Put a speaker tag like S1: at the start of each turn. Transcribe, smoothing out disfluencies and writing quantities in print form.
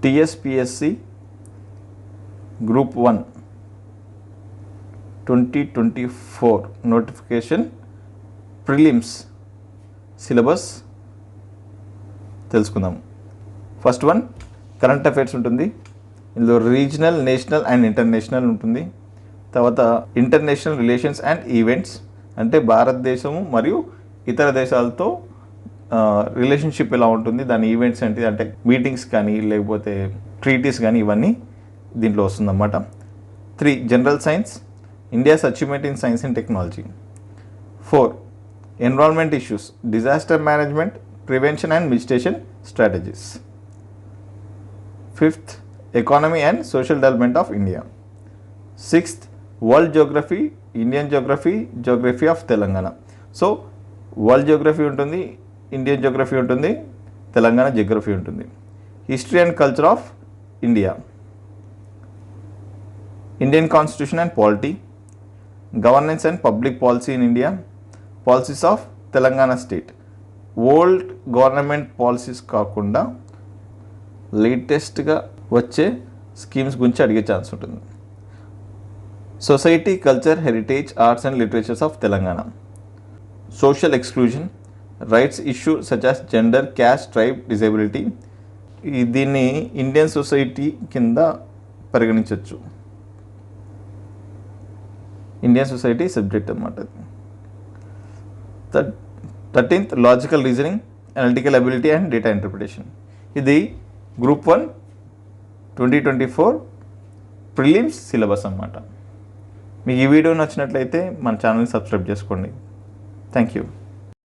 S1: TSPSC group 1 2024 notification prelims syllabus తెలుసుకుందాం. First one current affairs ఉంటుంది. ఇందులో రీజనల్, నేషనల్ అండ్ ఇంటర్నేషనల్ ఉంటుంది. తర్వాత ఇంటర్నేషనల్ రిలేషన్స్ అండ్ ఈవెంట్స్, అంటే భారతదేశము మరియు ఇతర దేశాలతో రిలేషన్షిప్ ఎలా ఉంటుంది, దాని ఈవెంట్స్ ఏంటి, అంటే మీటింగ్స్ కానీ లేకపోతే ట్రీటీస్ కానీ ఇవన్నీ దీంట్లో వస్తుందన్నమాట. 3 general science, India's achievement in science and technology. 4 environment issues, disaster management, prevention and mitigation strategies. 5th economy and social development of India. 6th world Geography, Indian Geography, Geography of Telangana. So world Geography ఉంటుంది, Indian Geography ఉంటుంది, Telangana Geography ఉంటుంది. History and culture of India, Indian constitution and polity, governance and public policy in India, policies of Telangana state. Old government policies కాకుండా లేటెస్ట్గా వచ్చే schemes గురించి అడిగే chance ఉంటుంది. Society, culture, heritage, arts and literatures of Telangana. Social exclusion, rights issue such as gender, caste, tribe, disability. దీన్ని Indian society కింద పరిగణించవచ్చు. Indian society subject అన్నమాట. 13th logical reasoning, analytical ability and data interpretation. ఇది group 1 2024 prelims syllabus అన్నమాట. మీకు ఈ video నచ్చినట్లయితే మన ఛానల్ని సబ్స్క్రైబ్ చేసుకోండి. Thank you.